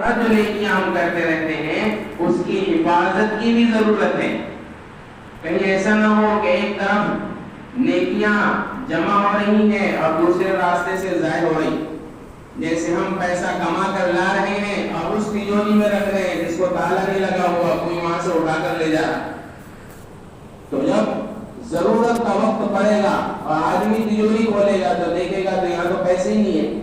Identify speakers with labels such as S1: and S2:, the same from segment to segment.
S1: طرح جو نیکیاں ہم کرتے رہتے ہیں اس کی حفاظت کی بھی ضرورت ہے. کہیں ایسا نہ ہو کہ ایک طرف نیکیاں جمع ہو رہی ہیں اور دوسرے راستے سے ضائع ہو رہی. جیسے ہم پیسہ کما کر لا رہے ہیں اور اس تجوری میں رکھ رہے ہیں جس کو تالا نہیں لگا ہوا, کوئی وہاں سے اٹھا کر لے جا رہا. تو جب ضرورت کا وقت پڑے گا اور آدمی تجوری کھولے گا تو دیکھے گا تو یہاں تو پیسے ہی نہیں ہے.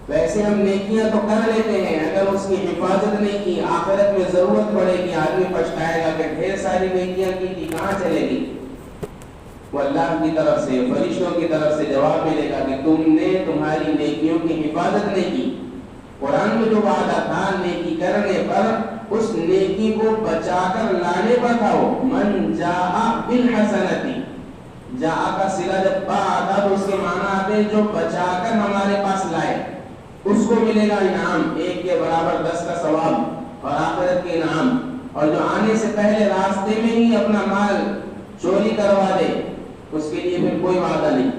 S1: ویسے ہم نیکیاں تو کر لیتے ہیں, اگر اس کی حفاظت نہیں کی آخرت میں ضرورت پڑے گی آدمی پچھتائے گا کہ ڈھیر ساری نیکیاں کی تھی کہاں چلے گی. وہ اللہ کی طرف سے فرشتوں کی طرف سے جواب ملے گا کہ تم نے تمہاری نیکیوں کی حفاظت نہیں کی. قرآن میں جو وعدہ تھا نیکی کرنے پر اس نیکی کو بچا کر لانے پر تھا. وہ من جاء بالحسنتی, جاء کا صلہ جب با آتا تو اس کے معنی آتے جو بچا کر ہمارے پاس لائے اس کو ملے گا انعام, 1 کے برابر 10 کا ثواب اور آخرت کے انعام. اور جو آنے سے پہلے راستے میں ہی اپنا مال چوری کروا دے اس کے لیے پھر کوئی وعدہ نہیں.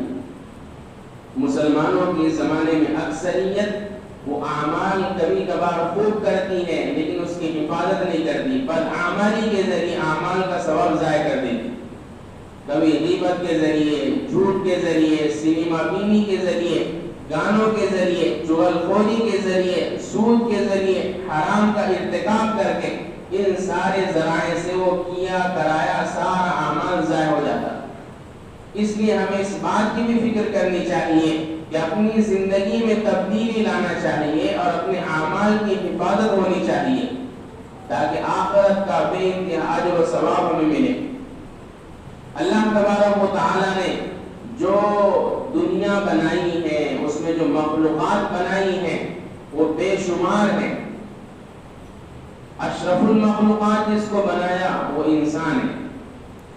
S1: مسلمانوں کے زمانے میں اکثریت وہ اعمال کبھی کبھار خوب کرتی ہے لیکن اس کی حفاظت نہیں کرتی, بدعملی کے ذریعے اعمال کا ثواب ضائع کر دیتی. کبھی غیبت کے ذریعے, جھوٹ کے ذریعے, سینما بینی کے ذریعے, گانوں کے ذریعے, چغل خوری کے ذریعے, سود کے ذریعے, حرام کا ارتکاب کر کے ان سارے ذرائع سے وہ کیا کرایا سارا اعمال ضائع ہو جاتا. اس لیے ہمیں اس بات کی بھی فکر کرنی چاہیے کہ اپنی زندگی میں تبدیلی لانا چاہیے اور اپنے اعمال کی حفاظت ہونی چاہیے تاکہ آخرت کا بے انتہا اجر و ثواب ہمیں ملے. اللہ تبارک و تعالی نے جو دنیا بنائی ہے اس میں جو مخلوقات بنائی ہیں وہ بے شمار ہیں. اشرف المخلوقات جس کو بنایا وہ انسان ہے.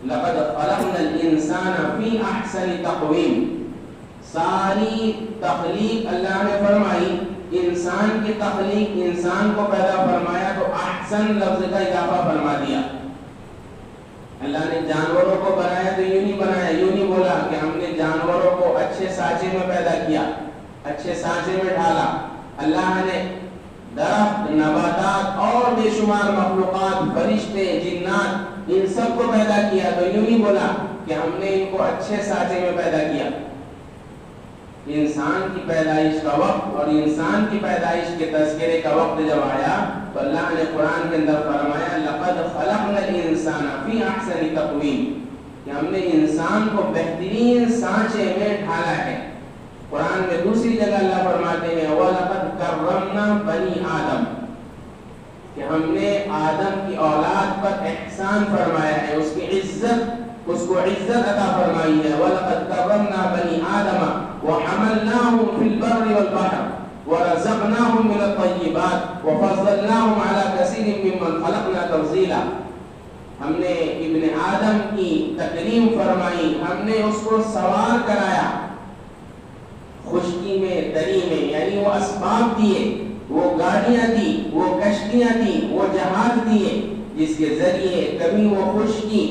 S1: لقد خلقنا الانسان فی احسن تقویم, ساری تخلیق اللہ نے فرمائی, انسان کی تخلیق, انسان کو پیدا فرمایا تو احسن لفظ کا اضافہ فرما دیا. اللہ نے جانوروں کو بنایا تو یوں نہیں بنایا, یوں نہیں بولا کہ ہم نے جانوروں کو اچھے سانچے میں پیدا کیا, اچھے سانچے میں ڈالا. اللہ نے درخت, نباتات اور بے شمار مخلوقات, فرشتے, جنات, ان سب کو پیدا کیا تو یوں نہیں بولا کہ ہم نے ان کو اچھے سانچے میں پیدا کیا. انسان کی پیدائش کا وقت اور انسان کی پیدائش کے تذکرے کا وقت جب آیا تو اللہ نے قرآن کے اندر فرمایا لقد خلقنا الانسان فی احسن تقویم, کہ ہم نے انسان کو بہترین سانچے میں ڈھالا ہے. قرآن میں دوسری جگہ اللہ فرماتے ہیں وَلَقَدْ كَرَّمْنَا بَنِي آدم, کہ ہم نے آدم کی اولاد پر احسان فرمایا ہے, اس کی عزت, اس کو عزت عطا فرمائی ہے. وَلَقَدْ كَرَّمْنَا بَنِي آدَمَ وَحَمَلْنَاهُمْ فِي الْبَرِّ وَالْبَحْرِ وَرَزَقْنَاهُمْ مِنَ الطَّيِّبَاتِ وَفَضَّلْنَاهُمْ عَلَى كَثِيرٍ مِّمَّنْ خَلَقْنَا تَفْضِيلًا. ہم نے ابن آدم کی تکریم فرمائی, ہم نے اس کو سوار کرایا خشکی میں, دری میں, یعنی وہ اسباب دیے, وہ گاڑیاں دی, وہ کشتیاں دی, وہ جہاز دیے جس کے ذریعے کبھی وہ خشکی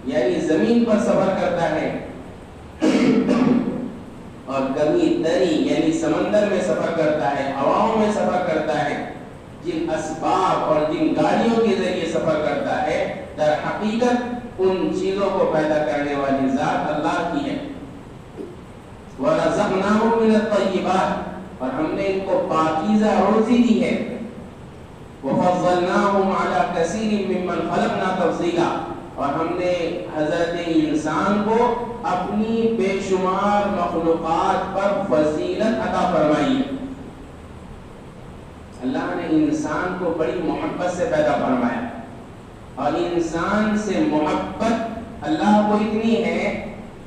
S1: یعنی زمین پر سفر کرتا ہے اور کبھی دری یعنی سمندر میں سفر کرتا ہے, ہواؤں میں سفر کرتا ہے. جن اسباب اور جن گاڑیوں کے ذریعے سفر کرتا ہے در حقیقت ان چیزوں کو پیدا کرنے والی ذات اللہ کی ہے. وَرَزَقْنَاهُمْ مِنَ الطَّيِّبَاتِ, اور ہم نے ان کو پاکیزہ روزی دی ہے. وَفَضَّلْنَاهُمْ عَلَى كَثِيرٍ مِّمَّنْ خَلَقْنَا تَفْضِيلًا, اور ہم نے حضرت انسان کو اپنی بے شمار مخلوقات پر فضیلت عطا فرمائی ہے. اللہ نے انسان کو بڑی محبت سے پیدا فرمایا اور انسان سے محبت اللہ کو اتنی ہے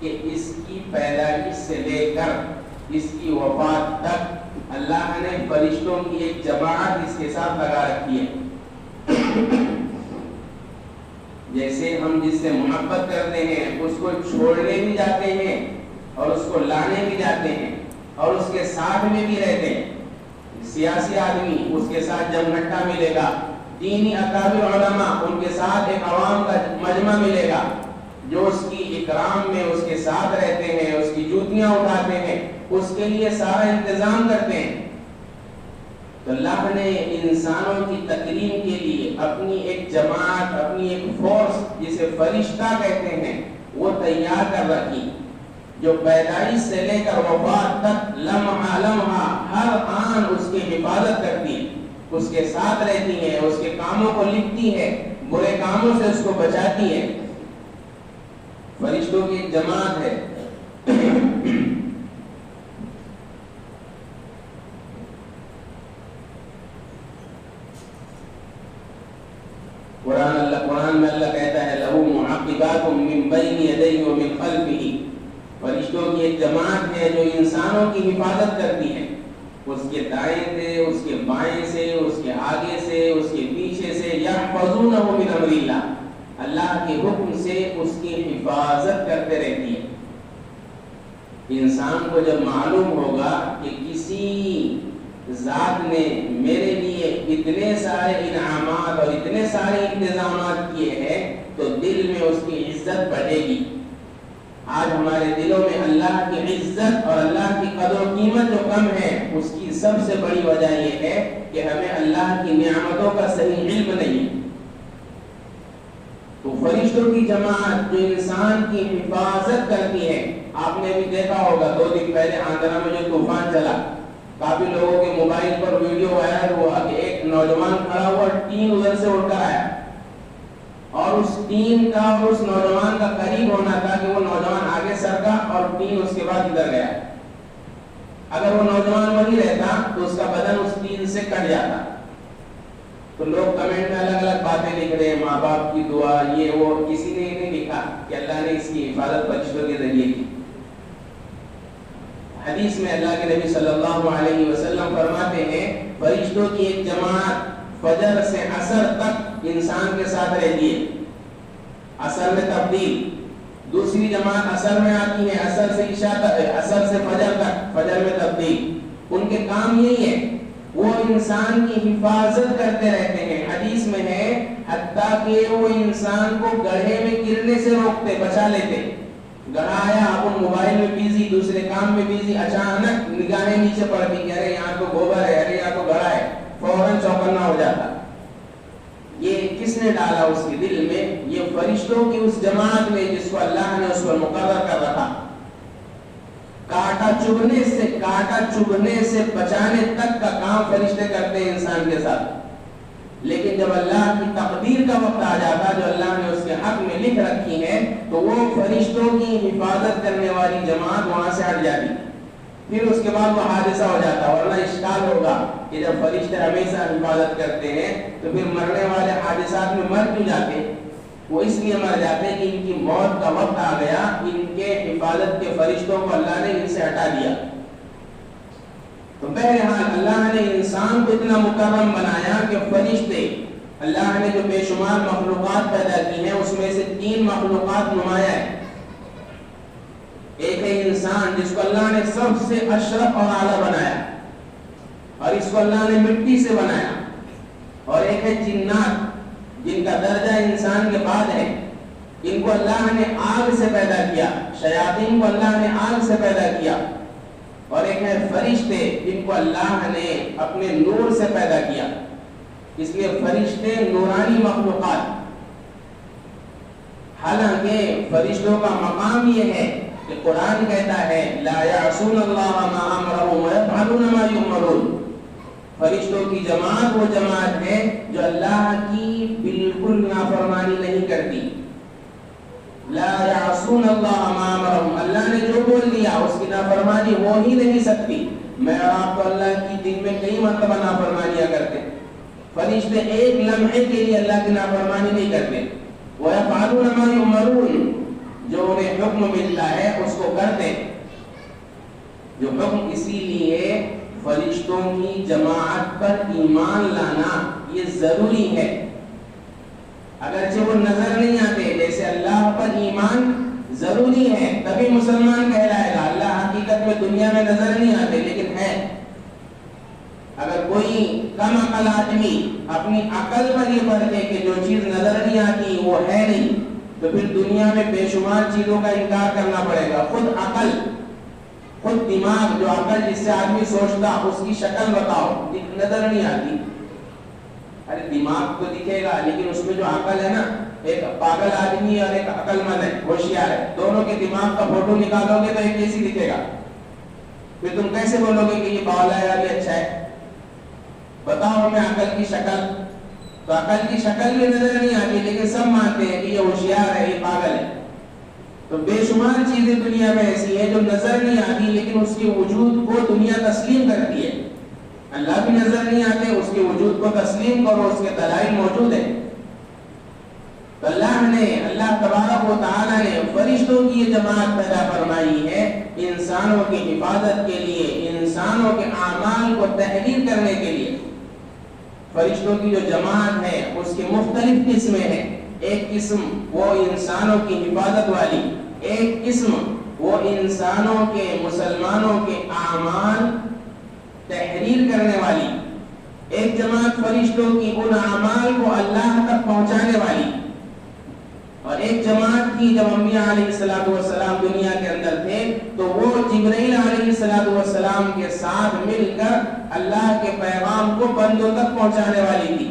S1: کہ اس کی پیدائش سے لے کر اس کی وفات تک اللہ نے فرشتوں کی ایک جماعت اس کے ساتھ لگا رکھی ہے. جیسے ہم جس سے محبت کرتے ہیں اس کو چھوڑنے بھی جاتے ہیں اور اس کو لانے بھی جاتے ہیں اور اس کے ساتھ میں بھی رہتے ہیں. سیاسی آدمی اس کے ساتھ جمگھٹا ملے گا, دینی اکابر علماء ان کے ساتھ ایک عوام کا مجمع ملے گا جو اس کی اکرام میں اس کے ساتھ رہتے ہیں, اس کی جوتیاں اٹھاتے ہیں, اس کے لیے سارا انتظام کرتے ہیں. تو اللہ نے انسانوں کی تکریم کے لیے اپنی ایک جماعت، اپنی ایک فورس جسے فرشتہ کہتے ہیں وہ تیار کر رکھی، جو پیدائش سے لے کر وفات تک لمحہ لمحہ ہر آن اس کی حفاظت کرتی ہے، اس کے ساتھ رہتی ہے، اس کے کاموں کو لکھتی ہے، برے کاموں سے اس کو بچاتی ہے۔ فرشتوں کی ایک جماعت ہے۔ قرآن میں اللہ کہتا ہے لَهُ مُعَقِّبَاتٌ مِّن بَيْنِ يَدَيْهِ وَمِن خَلْفِهِ، فرشتوں کی ایک جماعت ہے جو انسانوں کی حفاظت کرتی ہے، اس کے دائیں سے، اس کے بائیں سے، اس کے آگے سے، اس کے پیچھے سے، يَحْفَظُونَهُ مِنْ أَمْرِ اللَّهِ، اللہ کے حکم سے اس کی حفاظت کرتے رہتی ہے۔ انسان کو جب معلوم ہوگا کہ کسی ذات نے میرے لیے اتنے سارے انعامات اور اتنے سارے انتظامات کیے ہیں تو دل میں اس کی عزت بڑھے گی۔ آج ہمارے دلوں میں اللہ کی عزت اور اللہ کی قدر و قیمت جو کم ہے، اس کی سب سے بڑی وجہ یہ ہے کہ ہمیں اللہ کی نعمتوں کا صحیح علم نہیں۔ تو فرشتوں کی جماعت جو انسان کی حفاظت کرتی ہے، آپ نے بھی دیکھا ہوگا 2 دن پہلے آندھرا میں جو طوفان چلا، کافی لوگوں کے موبائل پر ویڈیو وائرل ہوا کہ ایک نوجوان کھڑا ہوا، ٹین ادھر سے اڑ کر آیا اور اس ٹین کا اور اس نوجوان کا قریب ہونا تھا کہ وہ نوجوان آگے سرکا اور ٹین اس کے بعد ادھر گیا۔ اگر وہ نوجوان وہی رہتا تو اس کا بدن اس ٹین سے کٹ جاتا۔ تو لوگ کمنٹ میں الگ الگ باتیں لکھ رہے ہیں، ماں باپ کی دعا، یہ وہ، کسی نے نہیں لکھا کہ اللہ نے اس کی حفاظت فرشتوں کے ذریعے کی۔ حدیث میں اللہ کے نبی صلی اللہ علیہ وسلم فرماتے ہیں فرشتوں کی ایک جماعت فجر سے عصر تک انسان کے ساتھ رہتی ہے، عصر میں تبدیل، دوسری جماعت عصر میں آتی ہے، عصر سے عشاء تک، عصر سے فجر تک، فجر میں تبدیل۔ ان کے کام یہی ہے، وہ انسان کی حفاظت کرتے رہتے ہیں۔ حدیث میں ہے حتیٰ کہ وہ انسان کو گڑھے میں گرنے سے روکتے، بچا لیتے۔ گڑھا آیا، آپ موبائل میں بیزی، دوسرے کام میں بیزی، اچانک نگاہیں نیچے پڑتی کہ ارے یہاں تو گوبر ہے، ارے یہاں تو گڑھا ہے، فوراً چوکنا ہو جاتا۔ یہ کس نے ڈالا اس کے دل میں؟ یہ فرشتوں کی اس جماعت میں جس کو اللہ نے اس پر مقرر کر رکھا۔ کانٹا چبھنے سے بچانے تک کا کام فرشتے کرتے ہیں انسان کے ساتھ، لیکن جب اللہ کی تقدیر کا وقت آ جاتا جو اللہ نے اس کے حق میں لکھ رکھی ہے تو وہ فرشتوں کی حفاظت کرنے والی جماعت وہاں سے ہٹ جاتی، پھر اس کے بعد وہ حادثہ ہو جاتا۔ ورنہ اشکال ہوگا کہ جب فرشتے ہمیشہ حفاظت کرتے ہیں تو پھر مرنے والے حادثات میں مر کیوں جاتے؟ وہ اس لیے مر جاتے ہیں کہ ان کی موت کا وقت آ گیا، ان کے حفاظت کے فرشتوں کو اللہ نے ان سے ہٹا دیا۔ تو بہرحال اللہ نے انسان کو اتنا مکرم بنایا کہ فرشتے، اللہ نے جو بے شمار مخلوقات پیدا کی ہیں اس میں سے 3 مخلوقات نمایاں ہیں۔ ایک ہے انسان جس کو اللہ نے سب سے اشرف اور اعلیٰ بنایا اور اس کو اللہ نے مٹی سے بنایا، اور ایک ہے جنات جن کا درجہ انسان کے بعد ہے، ان کو اللہ نے آگ سے پیدا کیا، شیاطین کو اللہ نے آگ سے پیدا کیا، اور ایک ہے فرشتے جن کو اللہ نے اپنے نور سے پیدا کیا۔ اس لیے فرشتے نورانی مخلوقات۔ حالانکہ فرشتوں کا مقام یہ ہے کہ قرآن کہتا ہے لا یعصون اللہ ما امرهم ویفعلون ما یؤمرون۔ فرشتوں کی جماعت وہ جماعت ہے جو اللہ کی بالکل نافرمانی نہیں کرتی۔ لا یعصون اللہ ما امرهم، اللہ نے جو بول دیا اس کی نافرمانی ہو ہی نہیں سکتی۔ میں اور آپ تو اللہ کی دن میں کئی مرتبہ نافرمانیاں کرتے، فرشتے ایک لمحے کے لیے اللہ کی نافرمانی نہیں کرتے۔ وَيَفْعَلُونَ مَا يُؤْمَرُونَ، جو انہیں حکم ملتا ہے اس کو کرتے جو حکم۔ اسی لیے فرشتوں کی جماعت پر ایمان لانا یہ ضروری ہے، اگرچہ وہ نظر نہیں آتے۔ جیسے اللہ پر ایمان ضروری ہے تبھی مسلمان کہلائے گا، اللہ حقیقت میں دنیا میں نظر نہیں آتے لیکن ہے۔ اگر کوئی کم عقل آدمی اپنی عقل پر یہ پڑھے کہ جو چیز نظر نہیں آتی وہ ہے نہیں، تو پھر دنیا میں بے شمار چیزوں کا انکار کرنا پڑے گا۔ خود عقل خود دماغ جو عقل جس سے آدمی سوچتا اس کی شکل بتاؤ، نظر نہیں آتی. ارے دماغ تو دکھے گا لیکن اس میں جو عقل ہے نا، ایک پاگل آدمی اور ایک عقل مند ہے، ہوشیار ہے، دونوں کے دماغ کا فوٹو نکالو گے تو ایک جیسی دکھے گا. پھر تم کیسے بولو گے کہ یہ باولا ہے اور یہ اچھا ہے؟ بتاؤ ہمیں عقل کی شکل. تو عقل کی شکل بھی نظر نہیں آتی لیکن سب مانتے ہیں کہ یہ ہوشیار ہے، یہ پاگل ہے. تو بے شمار چیزیں دنیا میں ایسی ہیں جو نظر نہیں آتی لیکن اس کے وجود کو دنیا تسلیم کرتی ہے. اللہ بھی نظر نہیں آتے، اس کے وجود کو تسلیم کرو، اس کے دلائل موجود ہیں. تو اللہ تبارک و تعالی نے فرشتوں کی یہ جماعت پیدا فرمائی ہے انسانوں کی حفاظت کے لیے، انسانوں کے اعمال کو تحریر کرنے کے لیے. فرشتوں کی جو جماعت ہے اس کی مختلف قسمیں ہیں. ایک قسم وہ انسانوں کی حفاظت والی، ایک قسم وہ انسانوں کے، مسلمانوں کے اعمال تحریر کرنے والی. ایک جماعت فرشتوں کی ان اعمال کو اللہ تک پہنچانے والی. اور ایک جماعت کی جب انبیاء علیہ السلام دنیا کے اندر تھے تو وہ جبرائیل علیہ السلام کے ساتھ مل کر اللہ کے پیغام کو بندوں تک پہنچانے والی تھی.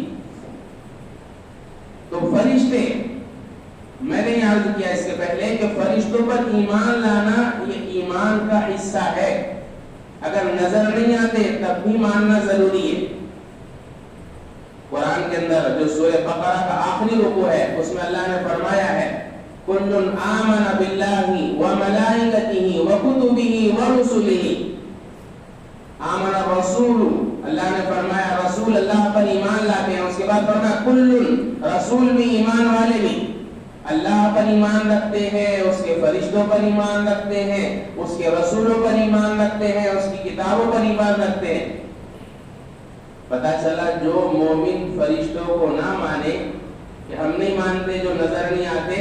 S1: تو فرشتے، میں نے عرض کیا اس کے پہلے کہ فرشتوں پر ایمان لانا یہ ایمان کا حصہ ہے. اگر نظر نہیں آتے تب بھی ماننا ضروری ہے. قرآن کے اندر جو سورہ بقرہ کا آخری رکوع ہے اس میں اللہ نے فرمایا ہے کل آمن باللہ وملائکتہ وکتبہ ورسلہ. آمن الرسول، اللہ نے فرمایا رسول اللہ پر ایمان لاتے ہیں. اس کے بعد فرمایا کل، رسول بھی ایمان والے بھی اللہ پر ایمان رکھتے ہیں، اس کے فرشتوں پر ایمان رکھتے ہیں، اس کے رسولوں پر ایمان رکھتے ہیں، اس کی کتابوں پر ایمان رکھتے ہیں. پتا چلا جو مومن فرشتوں کو نہ مانے کہ ہم نہیں مانتے، جو نظر نہیں آتے،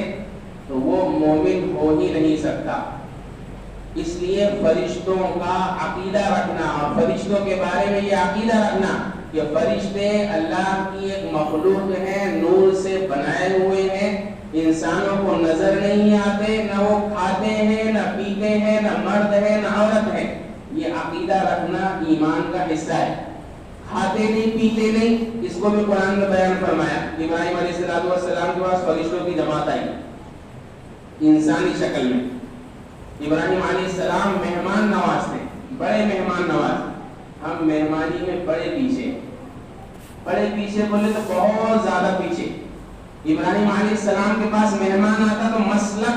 S1: تو وہ مومن ہو ہی نہیں سکتا. اس لیے فرشتوں کا عقیدہ رکھنا اور فرشتوں کے بارے میں یہ عقیدہ رکھنا کہ فرشتے اللہ کی ایک مخلوق ہیں، نور سے بنائے ہوئے ہیں، انسانوں کو نظر نہیں آتے، نہ وہ کھاتے ہیں، نہ پیتے ہیں، نہ مرد ہے نہ عورت ہے. یہ عقیدہ رکھنا ایمان کا حصہ ہے. کھاتے نہیں پیتے نہیں، اس کو بھی قرآن میں بیان فرمایا. ابراہیم علیہ السلام کے پاس فرشتوں کی جماعت آئی انسانی شکل میں. ابراہیم علیہ السلام مہمان نواز تھے، بڑے مہمان نواز. ہم مہمانی میں بڑے پیچھے بولے تو بہت زیادہ پیچھے. ابراہیم علیہ السلام کے پاس مہمان آتا تو مسلک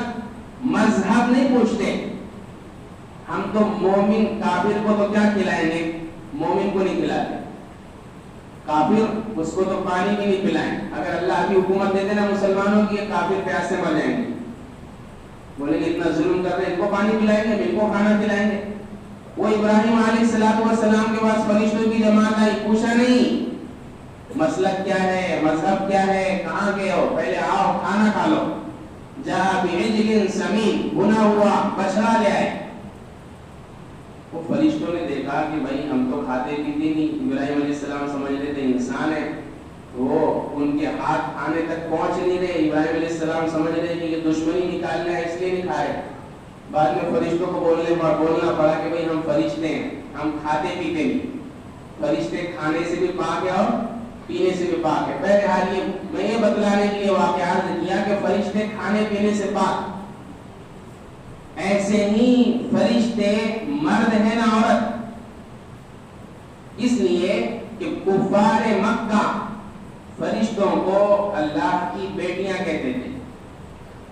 S1: مذہب نہیں پوچھتے. ہم تو مومن کافر کو تو کیا کھلائیں گے، مومن کو نہیں کھلاتے. کافر اس کو تو پانی بھی نہیں پلائیں. اگر اللہ کی حکومت دے دینا مسلمانوں کی، کافر پیاس سے مر جائیں گے. بولے گے اتنا ظلم کر رہے ہیں، ان کو پانی پلائیں گے، ان کو کھانا کھلائیں گے. وہ ابراہیم علیہ السلام کے پاس فرشتوں کی جماعت آئی، پوچھا نہیں مسلک کیا ہے، مذہب کیا ہے، کہاں کے ہو، پہلے آؤ کھانا کھا لو. جا بعجل سمین، بنا ہوا بچڑا لے آئے. وہ فرشتوں نے دیکھا کہ بھائی ہم تو کھاتے پیتے نہیں. ابراہیم علیہ السلام سمجھ رہے تھے انسان ہے، وہ ان کے ہاتھ کھانے تک پہنچ نہیں رہے. ابراہیم علیہ السلام سمجھ رہے کہ یہ دشمنی نکالنا ہے اس لیے نہیں کھا رہے. بعد میں فرشتوں کو بولنا پڑا کہ بھائی ہم فرشتے ہیں، ہم کھاتے پیتے نہیں. فرشتے کھانے سے بھی پاک ہے اور پینے سے بھی پاک ہے. بہرحال یہ میں یہ بتلانے کے لیے واقعات کیا کہ فرشتے کھانے پینے سے پاک. ایسے ہی فرشتے مرد ہیں نہ عورت. اس لیے کہ کفار مکہ فرشتوں کو اللہ کی بیٹیاں کہتے تھے.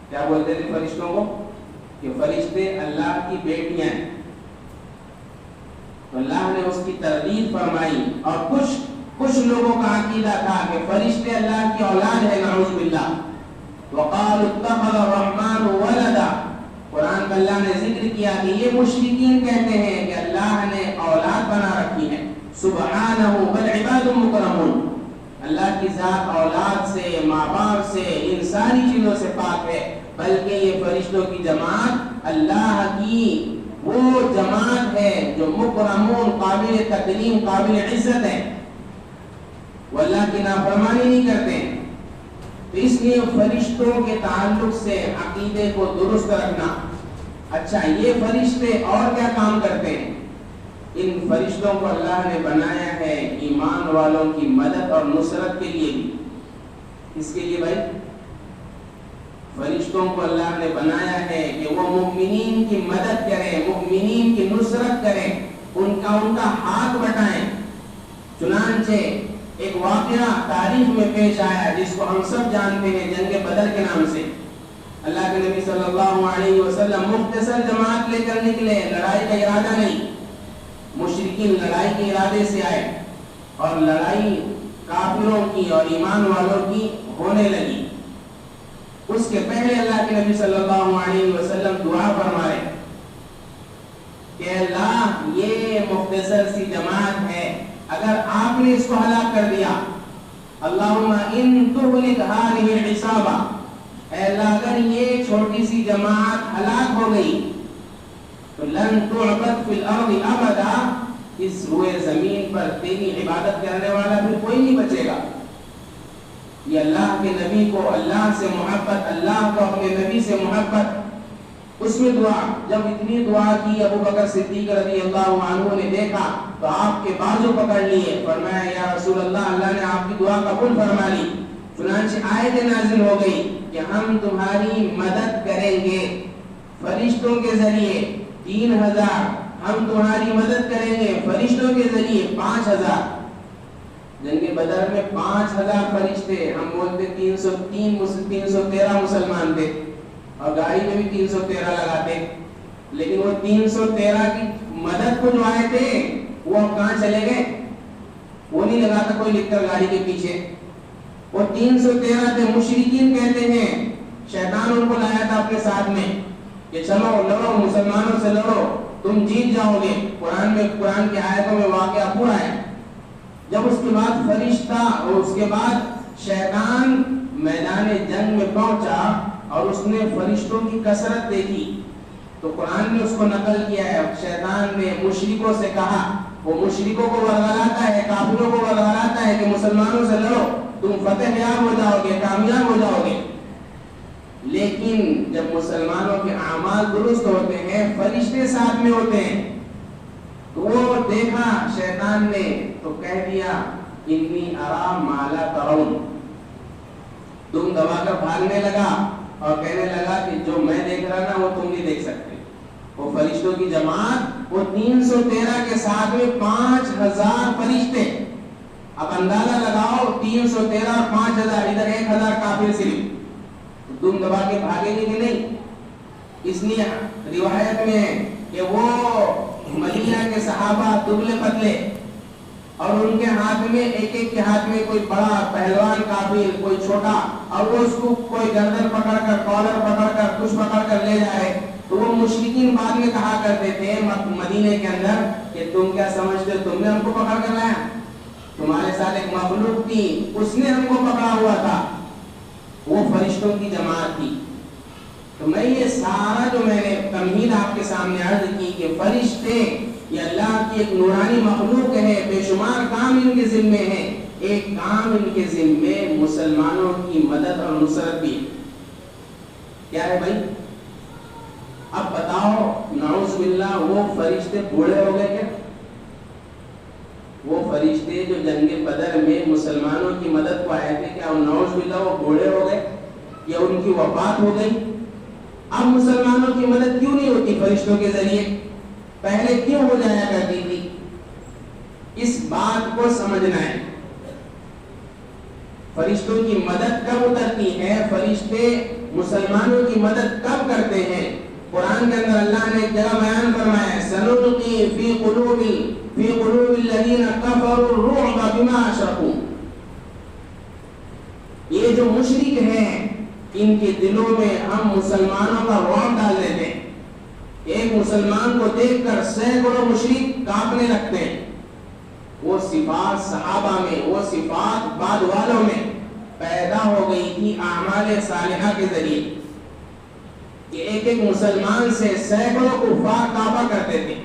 S1: کیا بولتے تھے فرشتوں کو؟ کہ فرشتے اللہ کی بیٹیاں ہیں. تو اللہ نے اس کی تردید فرمائی. اور کچھ لوگوں کا عقیدہ تھا کہ فرشتے اللہ کی اولاد ہے، نعوذ باللہ. وقالوا اتخذ الرحمن ولدا. قرآن میں اللہ نے ذکر کیا کہ یہ مشرکین کہتے ہیں کہ اللہ نے اولاد بنا رکھی ہے. سبحانہ بل عباد مکرمون. اللہ کی ذات اولاد سے، ماں باپ سے، ان ساری چیزوں سے پاک ہے. بلکہ یہ فرشتوں کی جماعت اللہ کی وہ جماعت ہے جو مکرمون، قابل تکریم، قابل عزت ہے. وہ اللہ کی نافرمانی نہیں کرتے ہیں. تو اس لیے فرشتوں کے تعلق سے عقیدے کو درست رکھنا، اچھا یہ فرشتے اور کیا کام کرتے ہیں؟ ان فرشتوں کو اللہ نے بنایا ہے ایمان والوں کی مدد اور نصرت کے لیے بھی. اس کے لیے بھائی فرشتوں کو اللہ نے بنایا ہے کہ وہ مومنین کی مدد کریں، مومنین کی نصرت کریں، ان کا ہاتھ بٹائیں. چنانچہ ایک واقعہ تاریخ میں پیش آیا جس کو ہم سب جانتے ہیں، جنگ بدر کے نام سے. اللہ کے نبی صلی اللہ علیہ وسلم مختصر جماعت لے کر نکلے، لڑائی کا ارادہ نہیں. مشرکین لڑائی کے ارادے سے آئے اور لڑائی کافروں کی اور ایمان والوں کی ہونے لگی. اس کے پہلے اللہ کے نبی صلی اللہ علیہ وسلم دعا فرمائے کہ اللہ یہ مختصر سی جماعت ہے، اگر آپ نے اس کو ہلاک کر دیا، اللہم ان تہلک ہذہ العصابہ، اے اللہ اگر یہ چھوٹی سی جماعت ہلاک ہو گئی تو لن تعبد فی الارض ابدا، اس روئے زمین پر تیری عبادت کرنے والا پھر کوئی نہیں بچے گا. یہ اللہ کے نبی کو اللہ سے محبت، اللہ کو اپنے نبی سے محبت. اس میں دعا، جب اتنی دعا کی ابو بکر صدیق رضی اللہ عنہ نے دیکھا تو آپ کے بازو پکڑ لیے، فرمایا یا رسول اللہ، اللہ نے آپ کی دعا قبول فرما لی. چنانچہ آیت نازل ہو گئی کہ ہم تمہاری مدد کریں گے فرشتوں کے ذریعے 3000، ہم تمہاری مدد کریں گے فرشتوں کے ذریعے 5000. جنگ بدر میں 5000 فرشتے، ہم بولتے 313 مسلمان تھے اور گاڑی میں بھی 313 لگاتے، لیکن وہ 313 کی مدد کو جو آئے تھے وہ کہاں چلے گئے؟ وہ نہیں لگاتا کوئی لکھ کر گاڑی کے پیچھے. وہ 313 تھے. مشرکین کہتے ہیں شیطان ان کو لایا تھا اپنے ساتھ میں کہ چلو لڑو، مسلمانوں سے لڑو، تم جیت جاؤ گے. قرآن کی آیتوں میں واقعہ پورا ہے. جب اس کے بعد فرشتہ اور اس کے بعد شیطان میدان جنگ میں پہنچا اور اس نے فرشتوں کی کثرت دیکھی تو قرآن نے اس کو نقل کیا ہے. شیطان نے مشرکوں سے کہا، وہ مشرکوں کو ورغلاتا ہے، کافروں کو ورغلاتا ہے کہ مسلمانوں سے لڑو، تم فتح یاب ہو جاؤ گے، کامیاب ہو جاؤ گے. لیکن جب مسلمانوں کے اعمال درست ہوتے ہیں، فرشتے ساتھ میں ہوتے ہیں، تو وہ دیکھا شیطان نے تو کہہ دیا انی ارا ما لا ترون، تم دبا کر بھاگنے لگا اور کہنے لگا کہ جو میں دیکھ رہا نا وہ تم نہیں دیکھ سکتے. وہ فرشتوں کی جماعت، وہ 313 کے ساتھ میں 5000 فرشتے. اب اندازہ لگاؤ 313 اور 5000، ادھر 1000 کافر صرف، تم دبا کے بھاگے گے کہ نہیں؟ اس لیے روایت میں کہ وہ مدینہ کے صحابہ دبلے پتلے اور ان کے ہاتھ میں ایک کے ہاتھ میں کوئی بڑا پہلوان کافر، کوئی چھوٹا، اور وہ اس کو کوئی گردن پکڑ کر، کالر پکڑ کر، کچھ پکڑ کر لے جائے تو وہ مشرکین بعد میں کہا کرتے تھے مدینے کے اندر کہ تم کیا سمجھتے ہو تم نے ہم کو پکڑ کر لایا؟ تمہارے ساتھ ایک مخلوق تھی، اس نے ہم کو پکڑا ہوا تھا. وہ فرشتوں کی جماعت تھی. تو میں یہ سارا جو میں نے تمہید آپ کے سامنے عرض کی کہ فرشتے یہ اللہ کی ایک نورانی مخلوق ہے، بے شمار کام ان کے ذمے ہیں. ایک کام ان کے ذمے مسلمانوں کی مدد اور نصرت بھی. کیا ہے بھائی؟ اب بتاؤ نعوذ باللہ وہ فرشتے بوڑھے ہو گئے کیا؟ وہ فرشتے جو جنگ بدر میں مسلمانوں کی مدد کو آئے تھے، کیا نعوذ باللہ وہ بوڑھے ہو گئے یا ان کی وفات ہو گئی؟ اب مسلمانوں کی مدد کیوں نہیں ہوتی فرشتوں کے ذریعے؟ پہلے کیوں ہو جایا کرتی تھی؟ اس بات کو سمجھنا ہے. فرشتوں کی مدد کب اترتی ہے، فرشتے مسلمانوں کی مدد کب کرتے ہیں؟ قرآن کے اندر اللہ نے ایک جگہ بیان فرمایا ہے سنلقی فی قلوب الذین کفروا الرعب بما اشرکوا. یہ جو مشرک ہیں ان کے دلوں میں ہم مسلمانوں کا رعب ڈال دیتے ہیں. ایک مسلمان کو دیکھ کر سینکڑوں مشرک کانپنے لگتے ہیں. وہ صفات صحابہ میں، وہ صفات بعد والوں میں پیدا ہو گئی تھی اعمال صالحہ کے ذریعے کہ ایک ایک مسلمان سے سینکڑوں کفار کعبہ کرتے تھے.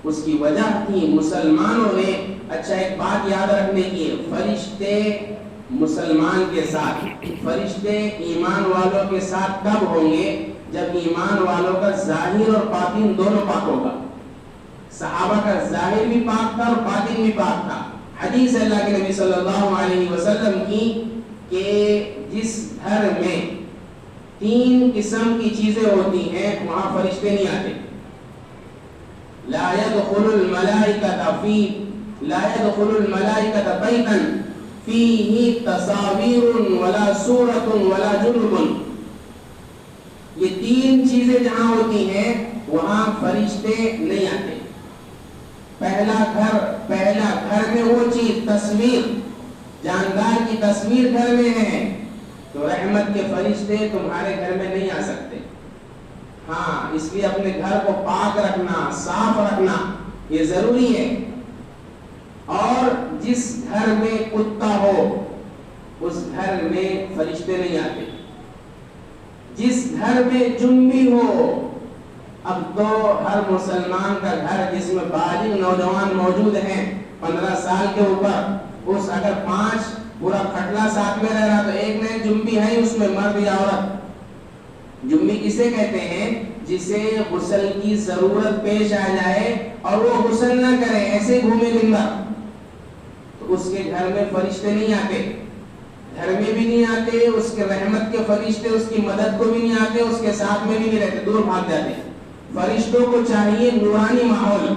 S1: اس کی وجہ تھی مسلمانوں نے. اچھا ایک بات یاد رکھنے کی، فرشتے مسلمان کے ساتھ، فرشتے ایمان والوں کے ساتھ کب ہوں گے؟ جب ایمان والوں کا ظاہر اور باطن دونوں پاک ہوگا. صحابہ کا ظاہر بھی پاک تھا اور باطن بھی پاک تھا. حدیث اللہ کے نبی صلی اللہ علیہ وسلم کی کہ جس گھر میں 3 قسم کی چیزیں ہوتی ہیں وہاں فرشتے نہیں آتے. لا يدخل الملائکۃ بیتا فیہ تصاویر ولا صورۃ ولا جنب. یہ 3 چیزیں جہاں ہوتی ہیں وہاں فرشتے نہیں آتے. پہلا گھر میں وہ چیز تصویر، جاندار کی تصویر گھر میں ہے تو رحمت کے فرشتے تمہارے گھر میں نہیں آ سکتے. ہاں اس لیے اپنے گھر کو پاک رکھنا، صاف رکھنا یہ ضروری ہے. اور جس گھر میں کتا ہو اس گھر میں فرشتے نہیں آتے. جس گھر میں جنبی ہو، اب تو ہر مسلمان کا گھر جس میں بالغ نوجوان موجود ہیں 15 سال کے اوپر، اس اگر 5 پورا کھٹلا ساتھ میں رہ رہا تو ایک نئے جنبی ہے اس میں، مرد یا عورت. جنبی کسے کہتے ہیں؟ جسے غسل کی ضرورت پیش آ جائے اور وہ غسل نہ کرے، ایسے گھومے دن بھر، تو اس کے گھر میں فرشتے نہیں آتے. گھر میں بھی نہیں آتے، اس کے رحمت کے فرشتے اس کی مدد کو بھی نہیں آتے، اس کے ساتھ میں بھی نہیں رہتے، دور بھاگ جاتے. فرشتوں کو چاہیے نورانی ماحول،